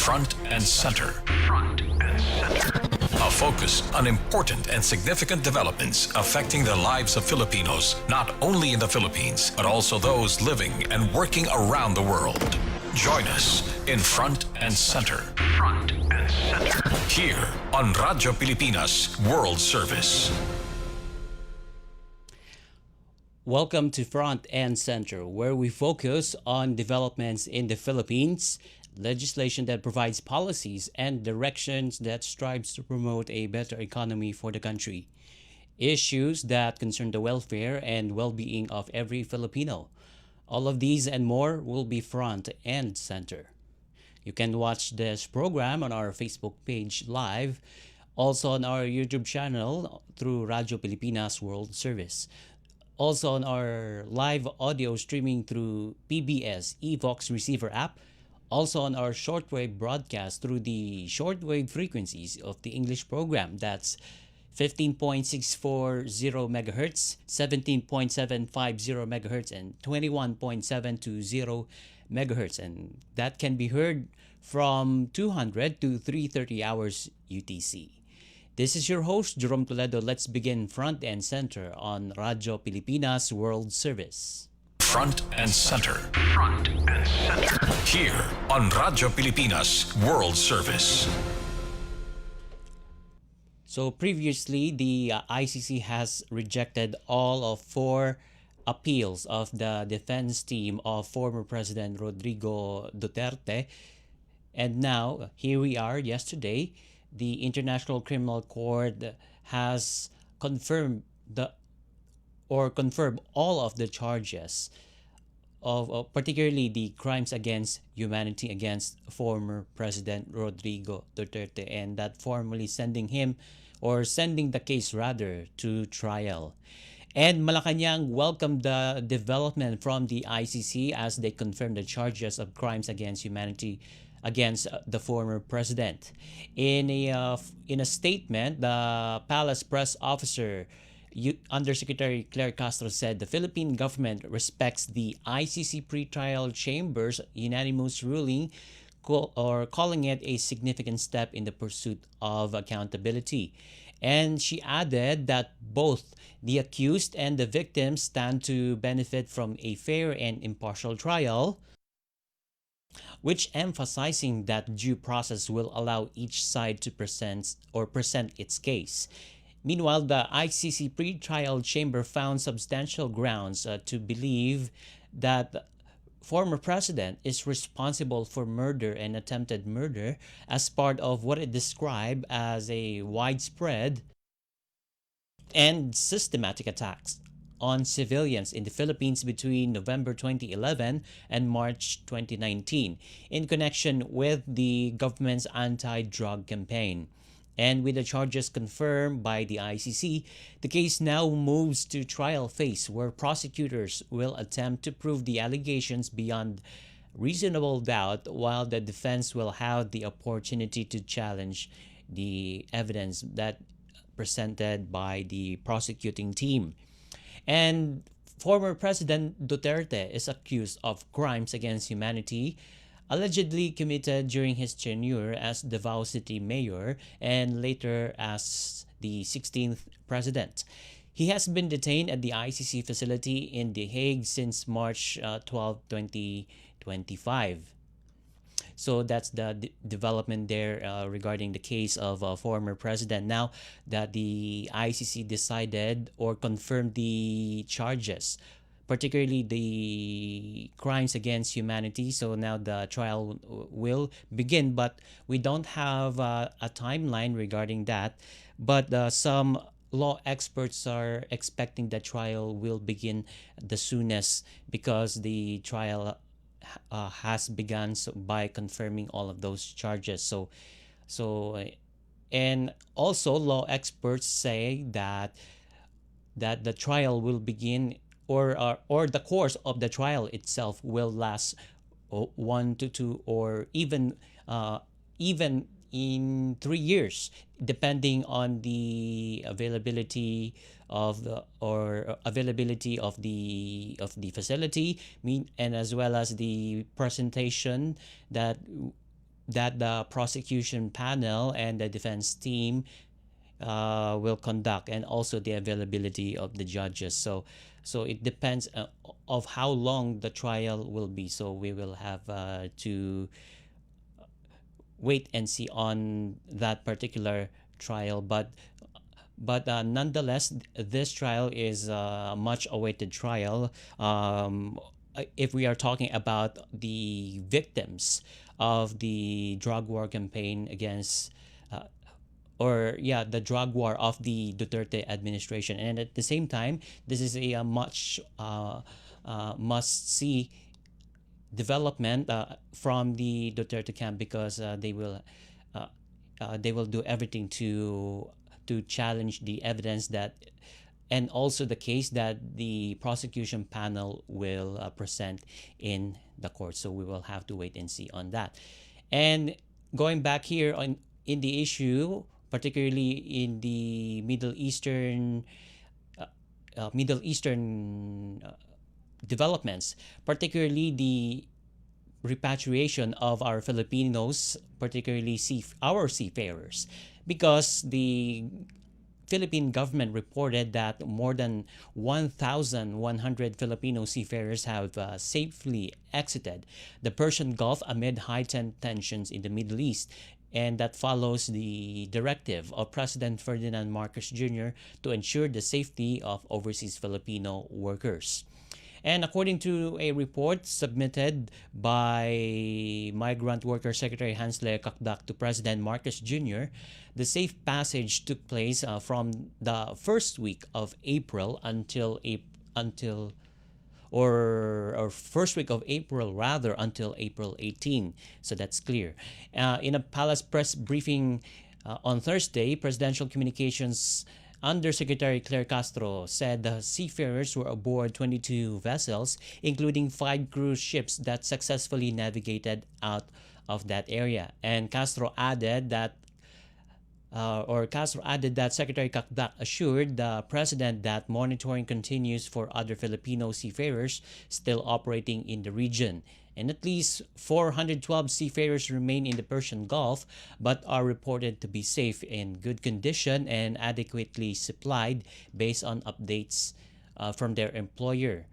Front and Center. Front and Center. A focus on important and significant developments affecting the lives of Filipinos, not only in the Philippines, but also those living and working around the world. Join us in Front and Center. Front and Center. Here on Radyo Pilipinas World Service. Welcome to Front and Center, where we focus on developments in the Philippines, legislation that provides policies, and directions that strives to promote a better economy for the country. Issues that concern the welfare and well-being of every Filipino. All of these and more will be Front and Center. You can watch this program on our Facebook page live, also on our YouTube channel through Radyo Pilipinas World Service. Also on our live audio streaming through PBS Evox receiver app. Also on our shortwave broadcast through the shortwave frequencies of the English program. That's 15.640 MHz, 17.750 MHz, and 21.720 MHz. And that can be heard from 200 to 3:30 hours UTC. This is your host, Jerome Toledo. Let's begin Front and Center on Radyo Pilipinas World Service. Front and Center. Front and Center. Here on Radyo Pilipinas World Service. So previously, the ICC has rejected all of 4 appeals of the defense team of former President Rodrigo Duterte. And now, here we are yesterday, the International Criminal Court has confirmed all of the charges of particularly the crimes against humanity against former President Rodrigo Duterte, and that formally sending the case rather to trial. And Malacanang welcomed the development from the ICC as they confirmed the charges of crimes against humanity against the former president. In a statement, the palace press officer, Undersecretary Claire Castro, said the Philippine government respects the ICC pretrial chamber's unanimous ruling, calling it a significant step in the pursuit of accountability. And she added that both the accused and the victims stand to benefit from a fair and impartial trial, which emphasizing that due process will allow each side to present its case. Meanwhile, the ICC pre-trial chamber found substantial grounds to believe that the former president is responsible for murder and attempted murder as part of what it described as a widespread and systematic attacks on civilians in the Philippines between November 2011 and March 2019 in connection with the government's anti-drug campaign. And with the charges confirmed by the ICC, the case now moves to trial phase, where prosecutors will attempt to prove the allegations beyond reasonable doubt, while the defense will have the opportunity to challenge the evidence that presented by the prosecuting team. And former President Duterte is accused of crimes against humanity allegedly committed during his tenure as Davao City Mayor and later as the 16th President. He has been detained at the ICC facility in The Hague since March 12, 2025. So that's the development there regarding the case of a former president. Now that the ICC decided or confirmed the charges, particularly the crimes against humanity. So now the trial will begin, but we don't have a timeline regarding that. But some law experts are expecting the trial will begin the soonest because the trial has begun by confirming all of those charges. And also law experts say that the trial will begin or the course of the trial itself will last 1 to 2 or even in 3 years, depending on the availability of the facility, and as well as the presentation that that the prosecution panel and the defense team will conduct, and also the availability of the judges. So it depends of how long the trial will be. So we will have to wait and see on that particular trial. But nonetheless, this trial is a much awaited trial. If we are talking about the victims of the drug war campaign against, or yeah, the drug war of the Duterte administration, and at the same time, this is a much must see development from the Duterte camp, because they will do everything to challenge the evidence that, and also the case that the prosecution panel will present in the court. So we will have to wait and see on that. And going back here on in the issue, particularly in the Middle Eastern developments, particularly the repatriation of our Filipinos, particularly our seafarers, because the Philippine government reported that more than 1,100 Filipino seafarers have safely exited the Persian Gulf amid heightened tensions in the Middle East. And that follows the directive of President Ferdinand Marcos Jr. to ensure the safety of overseas Filipino workers. And according to a report submitted by Migrant Worker Secretary Hansle Kakdak to President Marcos Jr., the safe passage took place from the first week of April until or first week of April rather, until April 18. So that's clear. In a palace press briefing on Thursday, Presidential Communications Undersecretary Claire Castro said the seafarers were aboard 22 vessels, including 5 cruise ships that successfully navigated out of that area. And Castro added that Secretary Kakdak assured the president that monitoring continues for other Filipino seafarers still operating in the region. And at least 412 seafarers remain in the Persian Gulf but are reported to be safe, in good condition, and adequately supplied based on updates from their employer.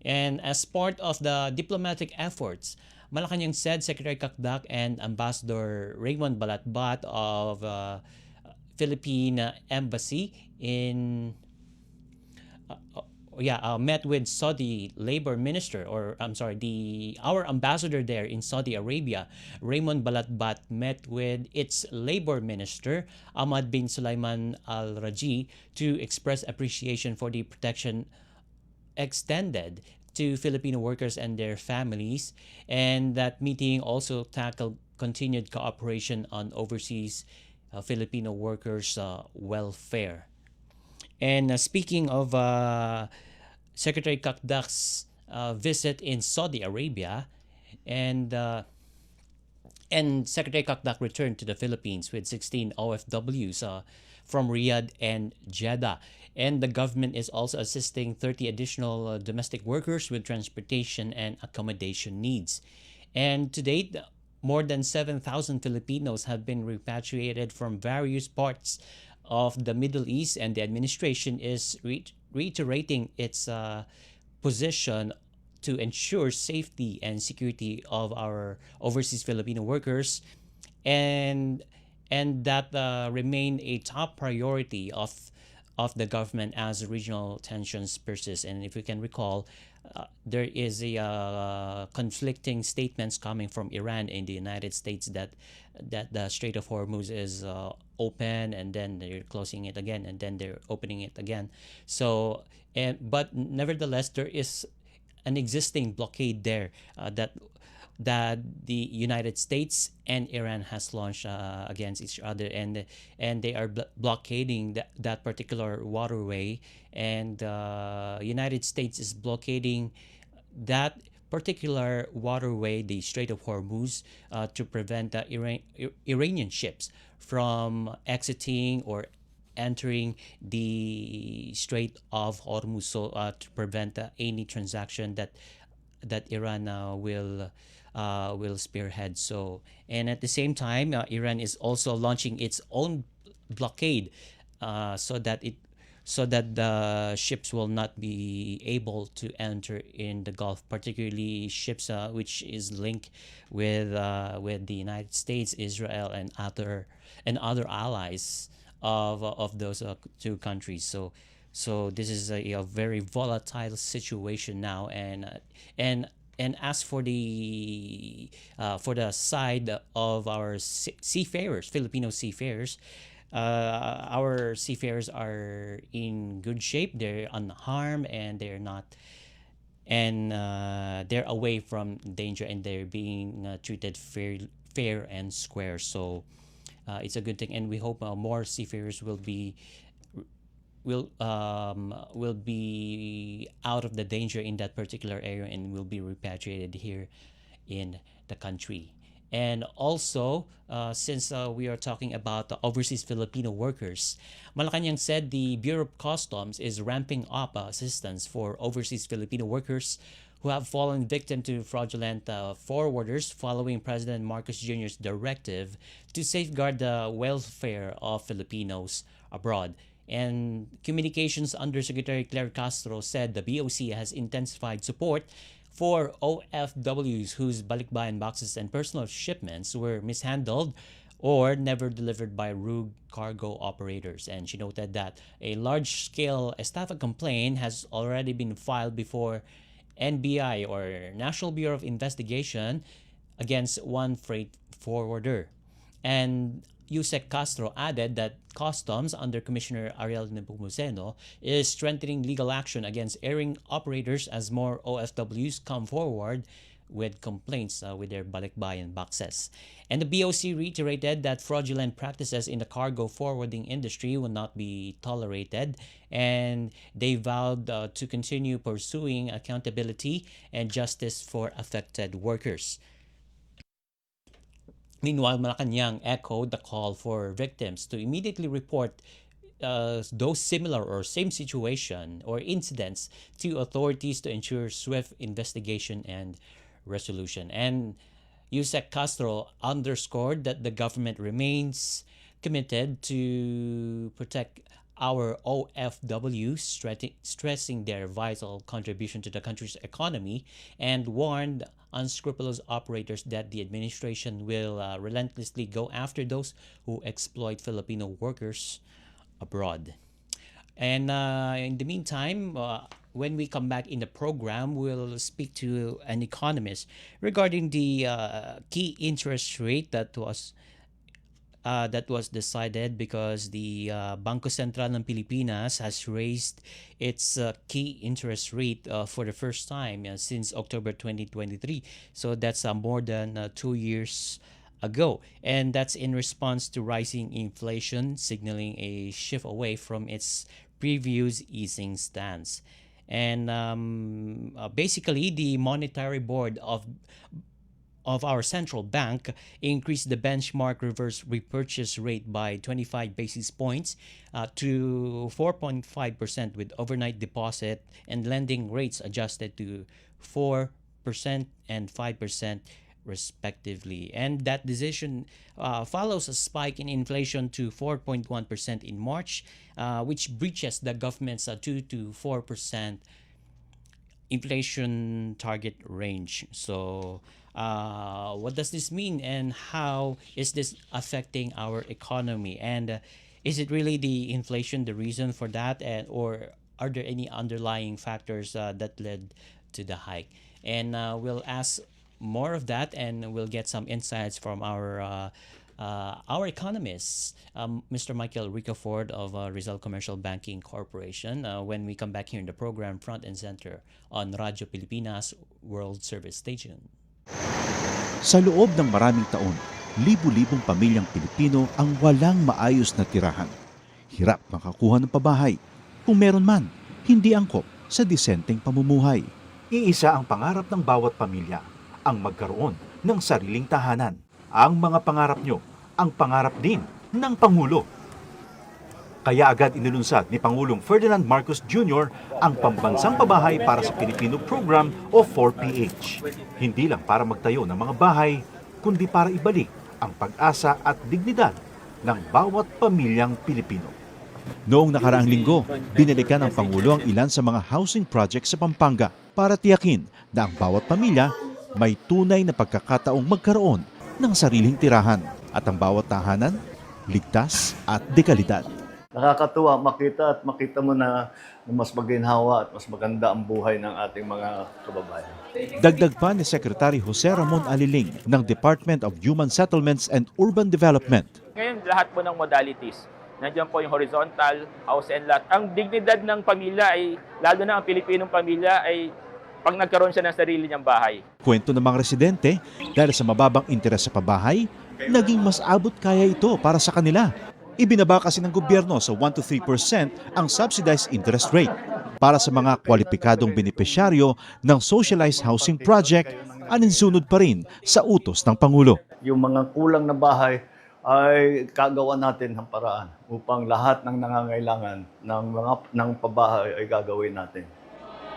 And as part of the diplomatic efforts, Malacanang said Secretary Kakdak and Ambassador Raymond Balatbat of Philippine Embassy in met with Saudi Labor Minister, or I'm sorry, our ambassador there in Saudi Arabia, Raymond Balatbat, met with its Labor Minister, Ahmad bin Sulaiman Al Raji, to express appreciation for the protection extended to Filipino workers and their families. And that meeting also tackled continued cooperation on overseas Filipino workers' welfare. And speaking of Secretary Kakdak's visit in Saudi Arabia, and Secretary Kakdak returned to the Philippines with 16 OFWs from Riyadh and Jeddah. And the government is also assisting 30 additional domestic workers with transportation and accommodation needs. And to date, more than 7,000 Filipinos have been repatriated from various parts of the Middle East, and the administration is reiterating its position to ensure safety and security of our overseas Filipino workers, and that remain a top priority of the government as regional tensions persist. And if we can recall, there is a conflicting statements coming from Iran and the United States that the Strait of Hormuz is open, and then they're closing it again, and then they're opening it again. So, but nevertheless, there is an existing blockade there that the United States and Iran has launched against each other, and they are blockading that particular waterway, and United States is blockading that particular waterway, the Strait of Hormuz, to prevent Iranian ships from exiting or entering the Strait of Hormuz, so to prevent any transaction Iran will spearhead. So, and at the same time, Iran is also launching its own blockade, so that the ships will not be able to enter in the Gulf, particularly ships which is linked with the United States, Israel, and other allies of those two countries. So this is a very volatile situation now, and as for the side of our seafarers, Filipino seafarers, our seafarers are in good shape. They're unharmed, and they're away from danger, and they're being treated fair and square. So it's a good thing, and we hope more seafarers will be out of the danger in that particular area and will be repatriated here in the country. And also, since we are talking about the overseas Filipino workers, Malacanang said the Bureau of Customs is ramping up assistance for overseas Filipino workers who have fallen victim to fraudulent forwarders following President Marcos Jr.'s directive to safeguard the welfare of Filipinos abroad. And Communications Undersecretary Claire Castro said the BOC has intensified support for OFWs whose balikbayan boxes and personal shipments were mishandled or never delivered by rogue cargo operators. And she noted that a large-scale estafa complaint has already been filed before NBI, or National Bureau of Investigation, against one freight forwarder. And Yusek Castro added that Customs, under Commissioner Ariel Nepomuceno, is strengthening legal action against erring operators as more OFWs come forward with complaints with their balikbayan boxes. And the BOC reiterated that fraudulent practices in the cargo forwarding industry will not be tolerated, and they vowed to continue pursuing accountability and justice for affected workers. Meanwhile, Malacanang echoed the call for victims to immediately report those similar or same situation or incidents to authorities to ensure swift investigation and resolution. And Yusek Castro underscored that the government remains committed to protect our OFWs, stressing their vital contribution to the country's economy, and warned unscrupulous operators that the administration will relentlessly go after those who exploit Filipino workers abroad. And in the meantime, when we come back in the program, we'll speak to an economist regarding the key interest rate that was decided because the Bangko Sentral ng Pilipinas has raised its key interest rate for the first time since October 2023. So that's more than 2 years ago. And that's in response to rising inflation, signaling a shift away from its previous easing stance. And basically, the Monetary Board of our central bank increased the benchmark reverse repurchase rate by 25 basis points to 4.5%, with overnight deposit and lending rates adjusted to 4% and 5% respectively. And that decision follows a spike in inflation to 4.1% in March, which breaches the government's 2 to 4% inflation target range. So what does this mean, and how is this affecting our economy? And is it really the inflation the reason for that, or are there any underlying factors that led to the hike? And we'll ask more of that, and we'll get some insights from our economists, Mr. Michael Ricaford of Rizal Commercial Banking Corporation, when we come back here in the program Front and Center on Radyo Pilipinas World Service Station. Sa loob ng maraming taon, libu-libong pamilyang Pilipino ang walang maayos na tirahan. Hirap makakuha ng pabahay. Kung meron man, hindi angkop sa disenteng pamumuhay. Iisa ang pangarap ng bawat pamilya, ang magkaroon ng sariling tahanan. Ang mga pangarap nyo, ang pangarap din ng Pangulo. Kaya agad inilunsad ni Pangulong Ferdinand Marcos Jr. ang Pambansang Pabahay para sa Pilipino Program o 4PH. Hindi lang para magtayo ng mga bahay, kundi para ibalik ang pag-asa at dignidad ng bawat pamilyang Pilipino. Noong nakaraang linggo, binalikan ng Pangulo ang ilan sa mga housing projects sa Pampanga para tiyakin na ang bawat pamilya may tunay na pagkakataong magkaroon ng sariling tirahan at ang bawat tahanan ligtas at dekalidad. Nakakatuwa makita mo na mas maginhawa at mas maganda ang buhay ng ating mga kababayan. Dagdag pa ni Secretary Jose Ramon Aliling ng Department of Human Settlements and Urban Development. Ngayon, lahat po ng modalities. Nandiyan po yung horizontal, house and lot. Ang dignidad ng pamilya ay, lalo na ang Pilipinong pamilya, ay pag nagkaroon siya ng sarili niyang bahay. Kwento ng mga residente, dahil sa mababang interes sa pabahay, naging mas abot kaya ito para sa kanila. Ibinaba kasi ng gobyerno sa 1 to 3% ang subsidized interest rate para sa mga kwalipikadong benepisyaryo ng socialized housing project, aninsunod pa rin sa utos ng Pangulo. Yung mga kulang na bahay ay kagawa natin ng paraan upang lahat ng nangangailangan ng pabahay ay gagawin natin.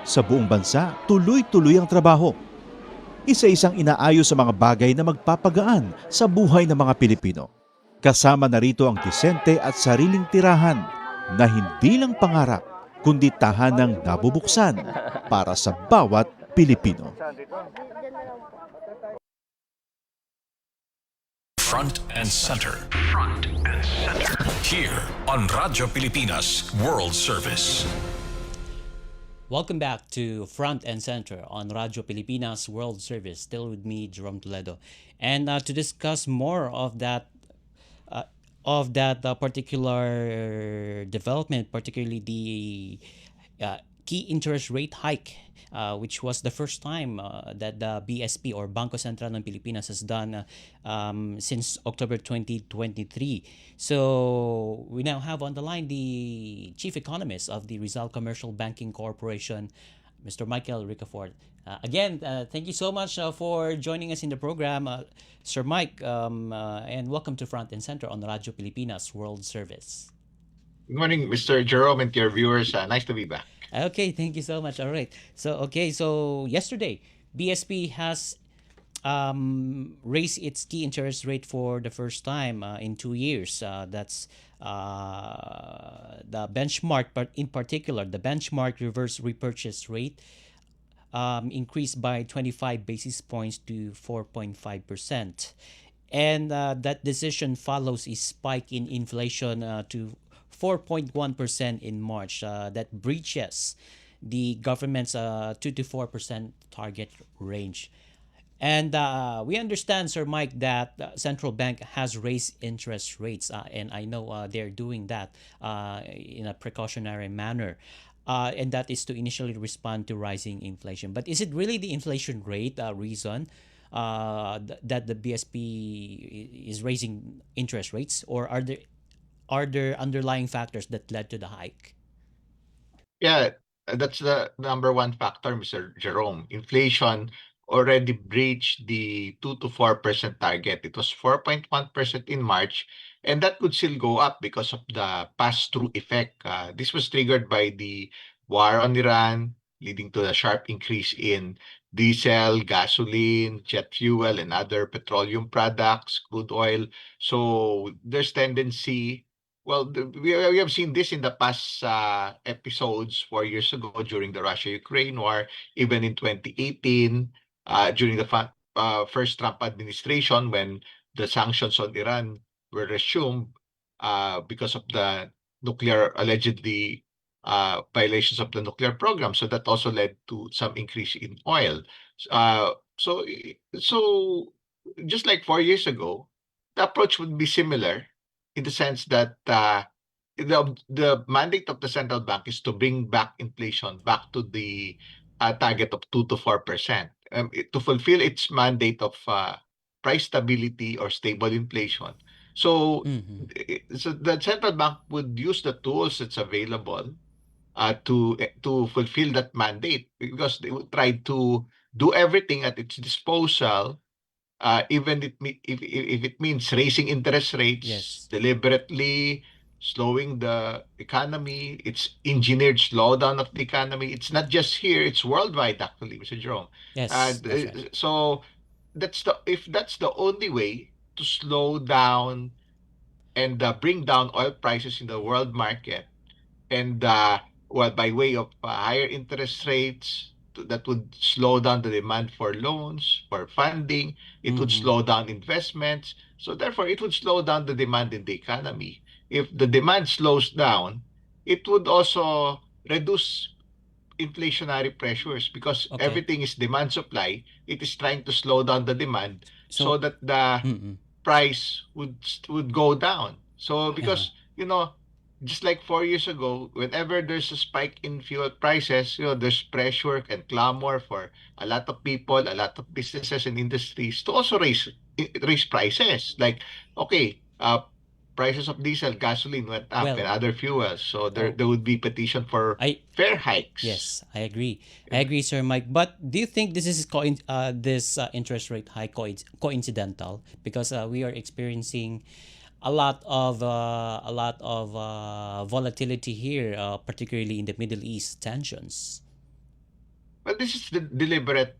Sa buong bansa, tuloy-tuloy ang trabaho. Isa-isang inaayos sa mga bagay na magpapagaan sa buhay ng mga Pilipino. Kasama na rito ang disente at sariling tirahan na hindi lang pangarap, kundi tahanang nabubuksan para sa bawat Pilipino. Front and center. Front and center. Here on Radyo Pilipinas World Service. Welcome back to Front and Center on Radyo Pilipinas World Service. Still with me, Jerome Toledo. And to discuss more of that particular development, particularly the key interest rate hike, which was the first time that the BSP or Bangko Sentral ng Pilipinas has done since October 2023. So we now have on the line the chief economist of the Rizal Commercial Banking Corporation, Mr. Michael Ricafort. Again, thank you so much for joining us in the program, Sir Mike, and welcome to Front and Center on Radyo Pilipinas World Service. Good morning, Mr. Jerome, and to your viewers. Nice to be back. Okay, thank you so much. All right. So yesterday, BSP has raised its key interest rate for the first time in 2 years. That's the benchmark, but in particular, the benchmark reverse repurchase rate increased by 25 basis points to 4.5%. And that decision follows a spike in inflation to 4.1% in March. That breaches the government's 2 to 4% target range. And we understand, Sir Mike, that central bank has raised interest rates, and I know they're doing that in a precautionary manner. And that is to initially respond to rising inflation. But is it really the inflation rate reason that the BSP is raising interest rates, or are there underlying factors that led to the hike? Yeah, that's the number one factor, Mr. Jerome. Inflation already breached the 2 to 4% target. It was 4.1% in March, and that could still go up because of the pass-through effect. This was triggered by the war on Iran, leading to a sharp increase in diesel, gasoline, jet fuel, and other petroleum products, crude oil. So there's tendency. Well, we have seen this in the past episodes 4 years ago during the Russia-Ukraine war, even in 2018, during the first Trump administration, when the sanctions on Iran were resumed because of the allegedly violations of the nuclear program. So that also led to some increase in oil. So just like 4 years ago, the approach would be similar in the sense that the mandate of the central bank is to bring back inflation back to the target of 2 to 4%. To fulfill its mandate of price stability or stable inflation. So, so the central bank would use the tools that's available to fulfill that mandate, because they would try to do everything at its disposal, even if it means raising interest rates Yes. deliberately, slowing the economy. It's engineered slowdown of the economy. It's not just here, it's worldwide actually, Mr. Jerome. Yes, that's right. So if that's the only way to slow down and bring down oil prices in the world market, and well, by way of higher interest rates, that would slow down the demand for loans, for funding. It would Mm-hmm. slow down investments. So therefore, it would slow down the demand in the economy. If the demand slows down, it would also reduce inflationary pressures, because Okay. everything is demand supply. It is trying to slow down the demand so So, that the mm-mm. price would go down. So Uh-huh. because just like 4 years ago, whenever there's a spike in fuel prices, there's pressure and clamor for a lot of people, a lot of businesses and industries to also raise prices. Like, okay, prices of diesel, gasoline went up, and Well, other fuels. So there oh, there would be petition for I fare hikes. yes, I agree. I agree, Sir Mike. But do you think this is this interest rate hike coincidental? Because we are experiencing a lot of volatility here, particularly in the Middle East tensions. Well, this is the deliberate,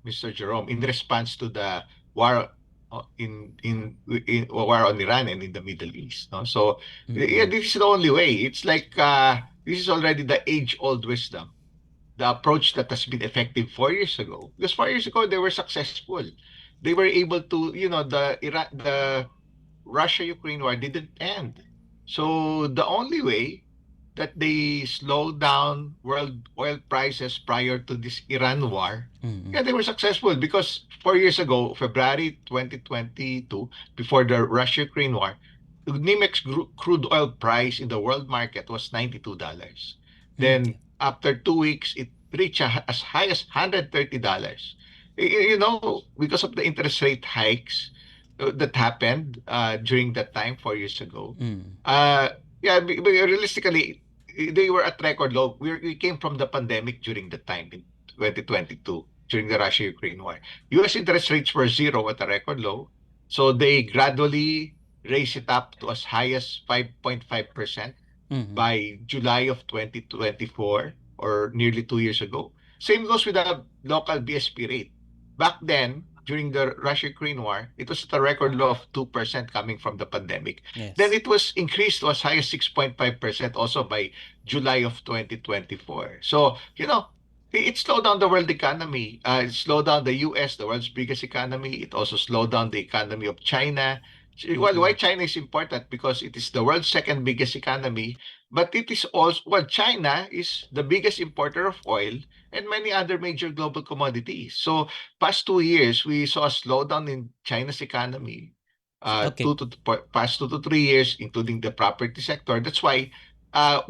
Mr. Jerome, in response to the war in war on Iran and in the Middle East. No, so yeah, Mm-mm. this is the only way. It's like this is already the age-old wisdom, the approach that has been effective 4 years ago. Because 4 years ago they were successful. They were able to, the Russia-Ukraine war didn't end. So the only way that they slowed down world oil prices prior to this Iran war, Mm-mm. yeah, they were successful, because 4 years ago, February 2022, before the Russia-Ukraine war, the NYMEX crude oil price in the world market was $92. Mm, yeah. Then after 2 weeks, it reached as high as $130. Because of the interest rate hikes that happened during that time 4 years ago. Mm. Uh, yeah, but realistically, they were at record low. We came from the pandemic during the time in 2022, during the Russia-Ukraine war. U.S. interest rates were zero at a record low. So they gradually raised it up to as high as 5.5% Mm-hmm. by July of 2024, or nearly 2 years ago. Same goes with the local BSP rate. Back then, during the Russia-Ukraine war, it was at a record low of 2% coming from the pandemic. Then Yes. it was increased to as high as 6.5% also by July of 2024. So, it slowed down the world economy. It slowed down the US, the world's biggest economy. It also slowed down the economy of China. Well, why Mm-mm. China is important? Because it is the world's second biggest economy, but it is also, well, China is the biggest importer of oil and many other major global commodities. So past 2 years, we saw a slowdown in China's economy. Okay. Past 2 to 3 years, including the property sector. That's why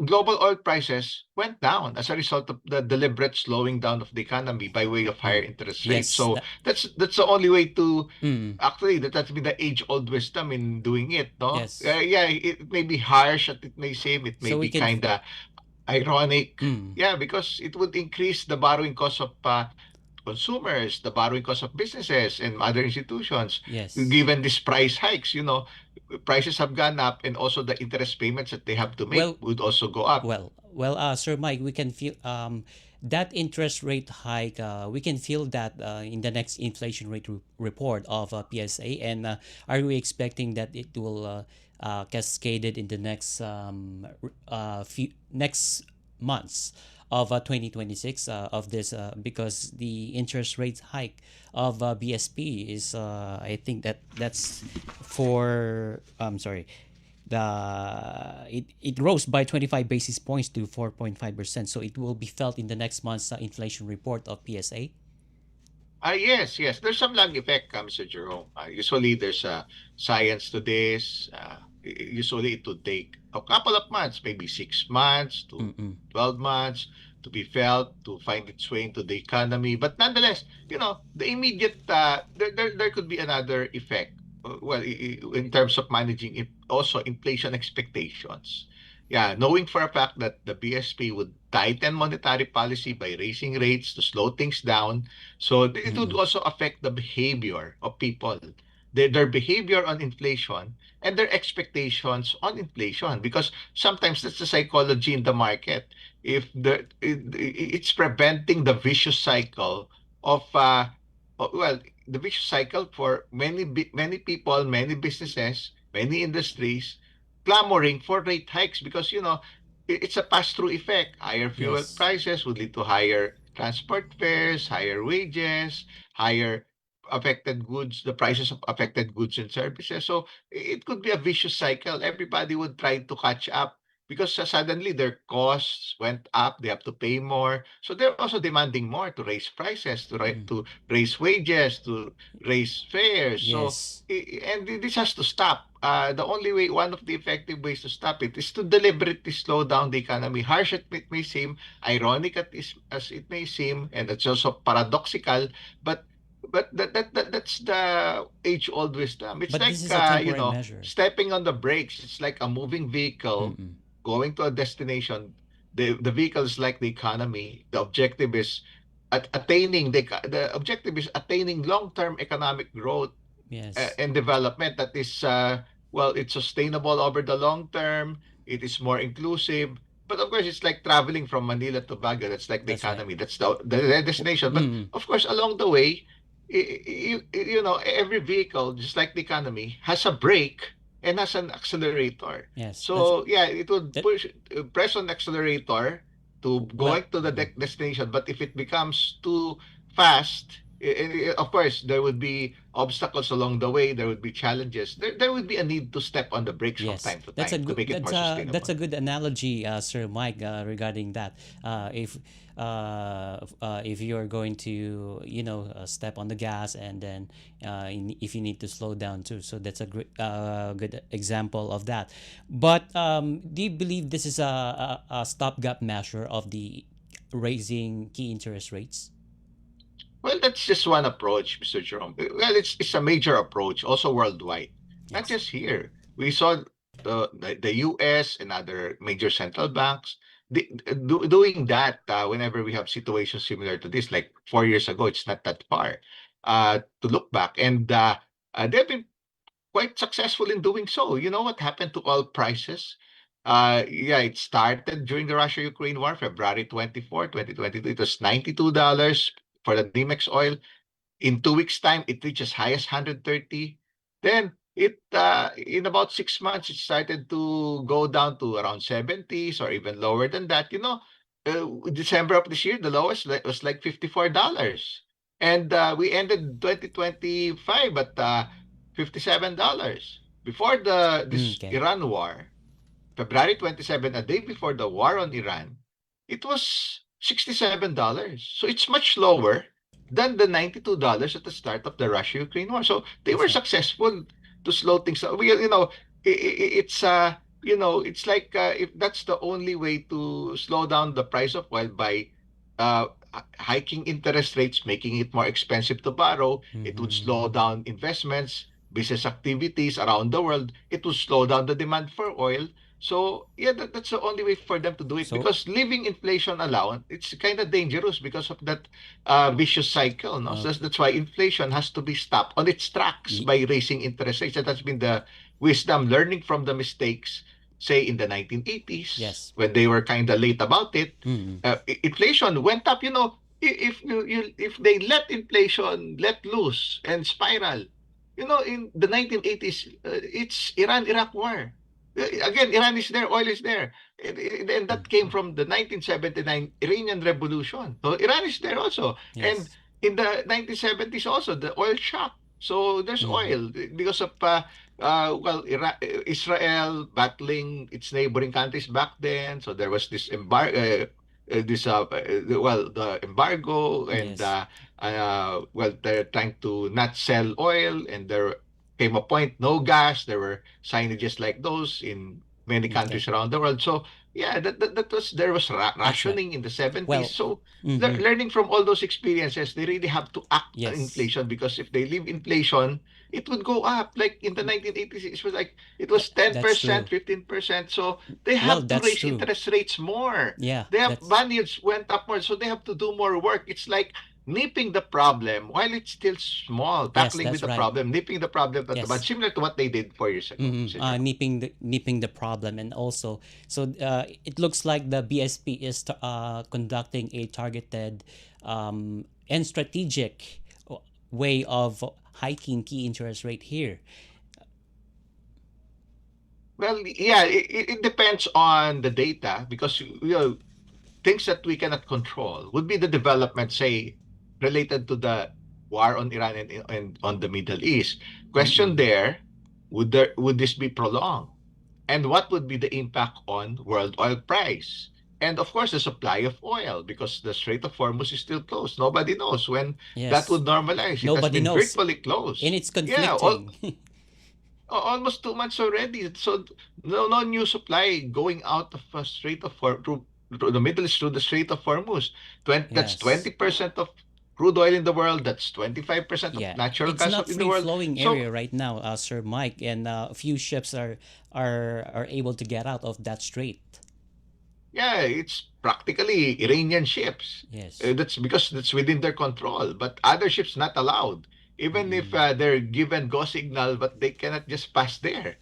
global oil prices went down as a result of the deliberate slowing down of the economy by way of higher Mm. interest rates. Yes. So that's the only way to Mm. actually, that's been the age-old wisdom in doing it, no? Yes. Yeah, it may be harsh, it may seem, it may So we be can. kind of ironic. Mm. Yeah, because it would increase the borrowing cost of consumers, the borrowing cost of businesses and other institutions. Yes. Given these price hikes, prices have gone up, and also the interest payments that they have to make Well, would also go up. Sir Mike, we can feel that interest rate hike. We can feel that in the next inflation rate report of PSA. And are we expecting that it will cascaded in the next few next months of 2026 of this because the interest rate hike of BSP is I think that's for sorry it rose by 25 basis points to 4.5%, so it will be felt in the next month's inflation report of PSA. Yes, yes. There's some lag effect, Mr. Jerome. Usually there's a science to this. Usually it would take a couple of months, maybe 6 months to Mm-mm. 12 months to be felt, to find its way into the economy. But nonetheless, the immediate, there could be another effect. Well, in terms of managing it, also inflation expectations. Yeah, knowing for a fact that the BSP would tighten monetary policy by raising rates to slow things down, so it would Mm-mm. also affect the behavior of people. their behavior on inflation and their expectations on inflation, because sometimes that's the psychology in the market. If it's preventing the vicious cycle of well, the vicious cycle for many people, many businesses, many industries clamoring for rate hikes, because it's a pass-through effect. Higher fuel Yes. prices would lead to higher transport fares, higher wages, higher affected goods, the prices of affected goods and services. So it could be a vicious cycle. Everybody would try to catch up because suddenly their costs went up. They have to pay more. So they're also demanding more to raise prices, to raise wages, to raise fares. So Yes. and this has to stop. The only way, one of the effective ways to stop it is to deliberately slow down the economy. Harsh as it may seem, ironic as it may seem, and it's also paradoxical, but that's the age-old wisdom. It's But like this is a temporary measure. stepping on the brakes. It's like a moving vehicle Mm-mm. going to a destination. The vehicle is like the economy. The objective is the objective is attaining long-term economic growth Yes. and development that is well, it's sustainable over the long term. It is more inclusive. But of course, it's like traveling from Manila to Baguio. That's like the That's right. economy. That's the destination. But Mm. of course, along the way, every vehicle, just like the economy, has a brake and has an accelerator. Yes. That's So yeah, it would that. push press on accelerator to Well. going to the destination. But if it becomes too fast, of course, there would be obstacles along the way. There would be challenges. There would be a need to step on the brakes from Yes, time to that's a time to good make it more that's sustainable. a good analogy, Sir Mike, regarding that. If you're going to step on the gas, and then if you need to slow down too, so that's a great good example of that. But do you believe this is a stopgap measure of the raising key interest rates? Well, that's just one approach, Mr. Jerome. Well, it's a major approach, also worldwide, not Yes. just here. We saw the U.S. and other major central banks doing that whenever we have situations similar to this, like 4 years ago. It's not that far to look back, and they've been quite successful in doing so. You know what happened to oil prices? Yeah, it started during the Russia-Ukraine war, February 24, 2022. It was $92 for the NYMEX oil. In 2 weeks' time, it reached as high as 130. Then in about 6 months, it started to go down to around 70s or even lower than that. December of this year, the lowest was like $54. And we ended 2025 at $57. Before this Okay. Iran war, February 27, a day before the war on Iran, it was $67. So it's much lower than the $92 at the start of the Russia-Ukraine war. So they That's were right. successful to slow things down. It's it's like if that's the only way to slow down the price of oil by hiking interest rates, making it more expensive to borrow, it would slow Mm-hmm. down investments, business activities around the world. It would slow down the demand for oil. So yeah, that's the only way for them to do it, So, because leaving inflation alone, it's kind of dangerous because of that vicious cycle. No, so okay. that's why inflation has to be stopped on its tracks Y- by raising interest rates. That has been the wisdom, learning from the mistakes, say in the 1980s yes. when they were kind of late about it. Mm-hmm. Inflation went up. If they let inflation let loose and spiral, in the 1980s, it's Iran-Iraq war. Again, Iran is there, oil is there. And that came from the 1979 Iranian Revolution. So Iran is there also. And Yes. in the 1970s also, the oil shock. So there's Mm-hmm. oil because of, Israel battling its neighboring countries back then. So there was this the embargo, and Yes. well, they're trying to not sell oil, and there came a point no gas. There were signages like those in many Okay. countries around the world. So yeah, that was there was That's right. rationing in the 70s. Well, So mm-hmm. learning from all those experiences, they really have to act on Yes. inflation, because if they leave inflation, it would go up. Like in the 1980s, it was That's 10%, true. 15%. So they Well, have to that's raise true. interest rates more. Yeah, They have that's values went up more, so they have to do more work. It's like nipping the problem while it's still small, Yes, tackling with that's the right. problem, nipping the problem, but Yes. similar to what they did 4 years ago, Mr. Jerome. Nipping the problem, and also, so it looks like the BSP is conducting a targeted and strategic way of hiking key interest rate here. Well, yeah, it depends on the data because things that we cannot control would be the development, say, related to the war on Iran and on the Middle East. Question Mm-mm. there, would this be prolonged? And what would be the impact on world oil price? And of course, the supply of oil, because the Strait of Hormuz is still closed. Nobody knows when that Yes, would normalize. It has nobody been knows, virtually and closed. it's Yeah, conflicting. almost 2 months already. So no new supply going out of Strait of through the Middle East through the Strait of Hormuz. That's Yes. 20% of crude oil in the world. That's 25% of Yeah, natural it's gas not in the free world. flowing So area right now, Sir Mike, and a few ships are able to get out of that strait. yeah, it's practically Iranian ships. Yes. That's because that's within their control. But other ships not allowed, even if Mm-mm. they're given go signal, but they cannot just pass there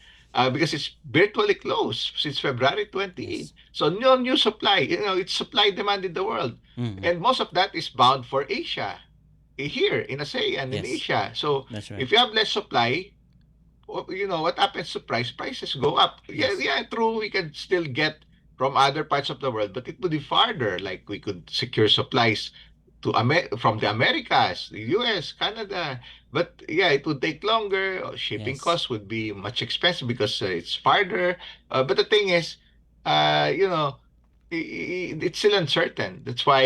because it's virtually closed since February 28th. Yes. So no new supply. It's supply demand in the world, Mm-mm. and most of that is bound for Asia, here in ASEAN in Yes, Asia. So that's right. if you have less supply, what happens to prices go up. Yeah, Yes. yeah, true, we can still get from other parts of the world, but it would be farther. Like we could secure supplies from the Americas, the US, Canada. But yeah, it would take longer. Shipping Yes. costs would be much expensive because it's farther. But the thing is, you know, it's still uncertain. That's why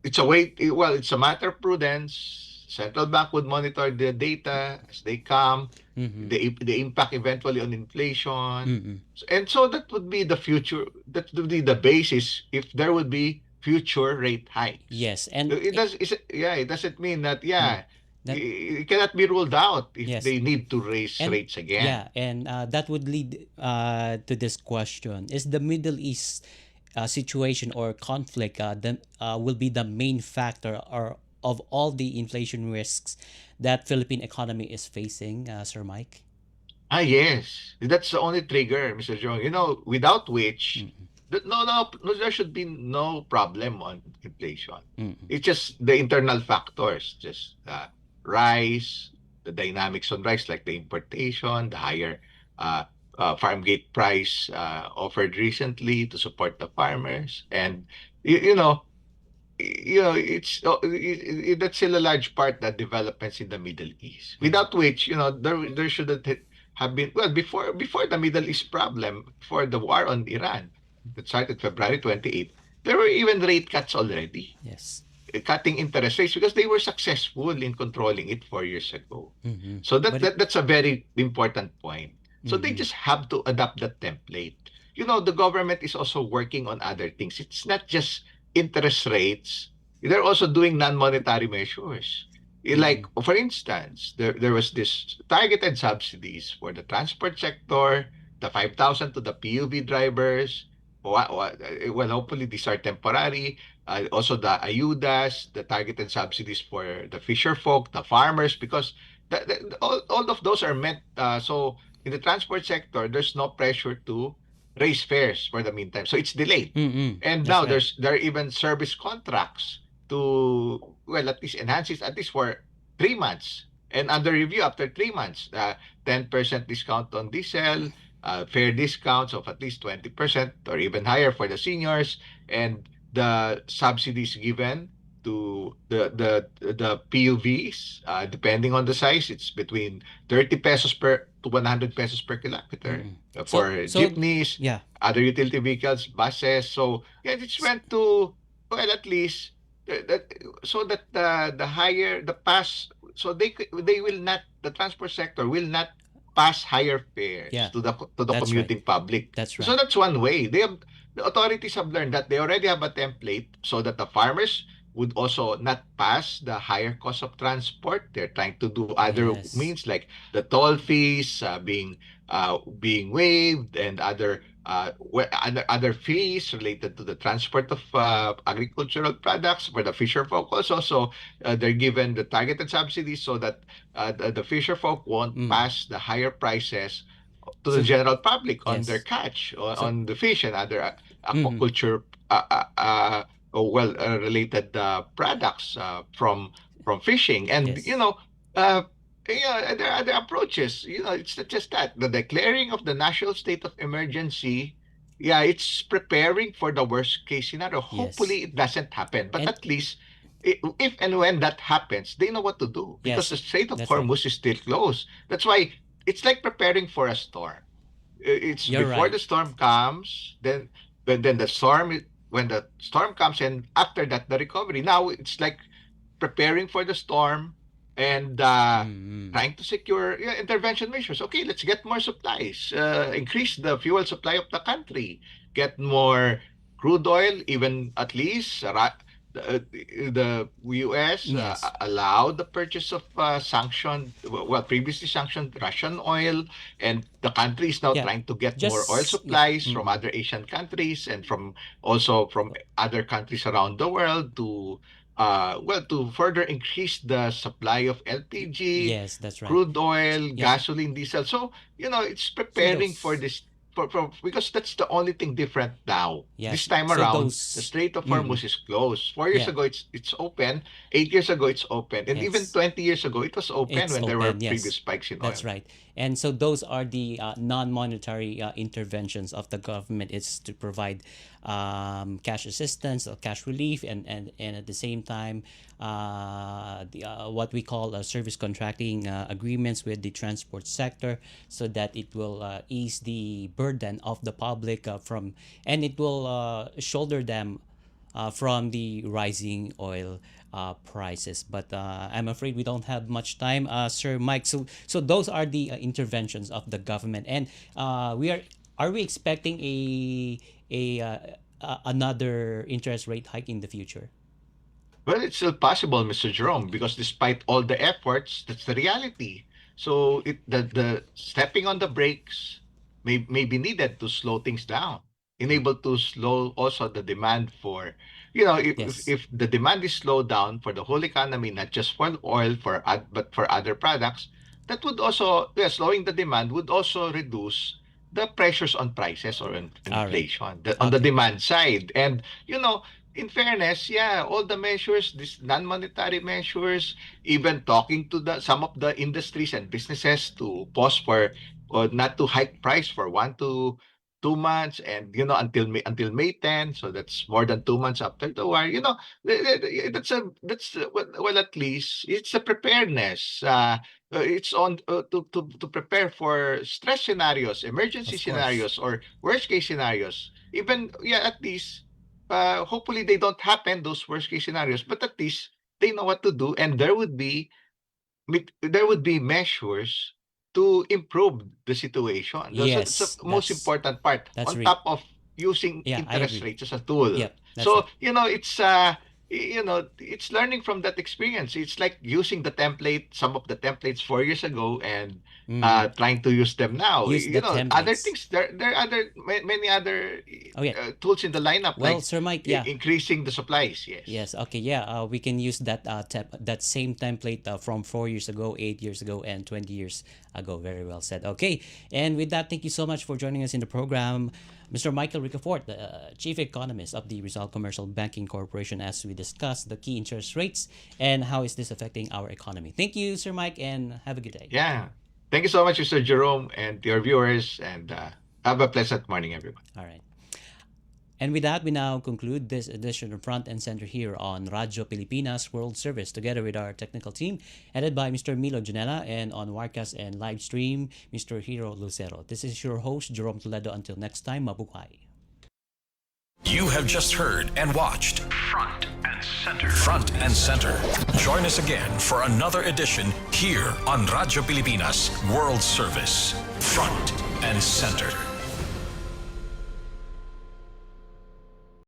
it's a way. Well, it's a matter of prudence. Central bank would monitor the data as they come, Mm-hmm. the impact eventually on inflation. Mm-mm. And so that would be the future. That would be the basis if there would be future rate hikes. Yes, and It doesn't mean that, mm, yeah, that it cannot be ruled out if yes, they need to raise and rates again. yeah, and that would lead to this question: is the Middle East situation or conflict will be the main factor or of all the inflation risks that Philippine economy is facing, Sir Mike? Yes. That's the only trigger, Mr. John. Without which, Mm-mm. no, there should be no problem on inflation. Mm-mm. It's just the internal factors, just rice, the dynamics on rice, like the importation, the higher uh, farm gate price offered recently to support the farmers, and you, you know it's that's still a large part that developments in the Middle East. Mm-mm. Without which, there shouldn't have been, well, before the Middle East problem, before the war on Iran that started February 28th, there were even rate cuts already, Yes. cutting interest rates because they were successful in controlling it 4 years ago. Mm-hmm. So But it, that's a very important point. So they mm-mm. just have to adapt that template. The government is also working on other things. It's not just interest rates. They're also doing non-monetary measures. Like, Mm-mm. for instance, there was this targeted subsidies for the transport sector, the 5,000 to the PUV drivers. Well, hopefully these are temporary. Also the ayudas, the targeted subsidies for the fisher folk, the farmers, because all of those are meant, so in the transport sector, there's no pressure to raise fares for the meantime. So it's delayed. Mm-mm. And That's now right. there are even service contracts to, well, at least enhance it at least for 3 months. And under review after 3 months, 10% discount on diesel, fare discounts of at least 20% or even higher for the seniors, and the subsidies given to the PUVs, depending on the size, it's between 30 pesos per to 100 pesos per kilometer Mm-mm. So for so jeepneys, yeah. other utility vehicles, buses. So yeah, it's meant to, well, at least that so that the higher the pass, so they will not, the transport sector will not pass higher fares Yeah. to the That's right. commuting public. That's So right. that's one way. The authorities have learned that they already have a template so that the farmers would also not pass the higher cost of transport. They're trying to do other Yes. means like the toll fees being waived, and other other fees related to the transport of agricultural products for the fisher folk also. So they're given the targeted subsidies so that the fisher folk won't pass the higher prices to the So general public on their yes. catch, So on the fish and other mhm. aquaculture related products from fishing. And Yes. uh, there are other approaches. It's not just that. The declaring of the national state of emergency, yeah, it's preparing for the worst case scenario. Yes. Hopefully, it doesn't happen, but And at least if and when that happens, they know what to do because yes, the Strait of that's right. Hormuz is still closed. That's why it's like preparing for a storm. It's You're before right. the storm comes, then the storm, when the storm comes, and after that the recovery. Now it's like preparing for the storm and Mm-hmm. trying to secure, yeah, intervention measures. Okay, let's get more supplies, increase the fuel supply of the country, get more crude oil, even at least the US Yes. allowed the purchase of previously sanctioned Russian oil, and the country is now Yeah. trying to get more oil Just yeah. supplies from Mm-mm. other Asian countries and from other countries around the world to further increase the supply of LPG, Yes, that's right. crude oil, Yeah. gasoline, diesel. So, it's So preparing for those this because that's the only thing different now. This yes. time So around, the those Strait of mm-mm. Hormuz is closed. 4 years Yeah. ago, it's open. 8 years ago, it's open. And even It's 20 years ago, it was open It's when there were open, previous yes. spikes in That's oil. right. And so those are the non-monetary interventions of the government. It's to provide cash assistance or cash relief, and at the same time, what we call service contracting agreements with the transport sector, so that it will ease the burden of the public and it will shoulder them from the rising oil prices. But I'm afraid we don't have much time, Sir Mike. So those are the interventions of the government, and we are we expecting another interest rate hike in the future? Well, it's still possible, Mr. Jerome, because despite all the efforts, that's the reality. So the stepping on the brakes may be needed to slow things down, enable to slow also the demand for, Yes. if the demand is slowed down for the whole economy, not just for oil, but for other products, that would also, yeah, slowing the demand would also reduce the pressures on prices or on All right. inflation on the Okay. demand side. And, in fairness, yeah, all the measures, these non-monetary measures, even talking to some of the industries and businesses to pause for or not to hike price for 1 to 2 months, and until May 10, so that's more than 2 months after the war. Well, at least it's a preparedness. It's on to prepare for stress scenarios, emergency Of course. scenarios, or worst case scenarios. Even, yeah, at least hopefully they don't happen, those worst case scenarios, but at least they know what to do, and there would be measures to improve the situation. That's the Yes, most important part, that's on real. top of using Yeah, I interest agree. rates as a tool. Yep, that's So, right. it's learning from that experience. It's like using some of the templates 4 years ago, and Mm. trying to use them now. Use the Other templates. things, there are many other Oh yeah. tools in the lineup, Well, like Sir Mike, yeah. increasing the supplies. Yes. Yes. Okay. Yeah. We can use that same template from 4 years ago, 8 years ago, and 20 years ago. Very well said. Okay. And with that, thank you so much for joining us in the program, Mr. Michael Ricafort, the chief economist of the Rizal Commercial Banking Corporation, as we discuss the key interest rates and how is this affecting our economy. Thank you, Sir Mike, and have a good day. Yeah. Thank you so much, Mr. Jerome, and to your viewers, and have a pleasant morning, everyone. All right. And with that, we now conclude this edition of Front and Center here on Radyo Pilipinas World Service, together with our technical team, headed by Mr. Milo Janela, and on Warcast and live stream, Mr. Hero Lucero. This is your host, Jerome Toledo. Until next time, mabuhay. You have just heard and watched Front and Center. Front and Center. Join us again for another edition here on Radyo Pilipinas World Service. Front and Center.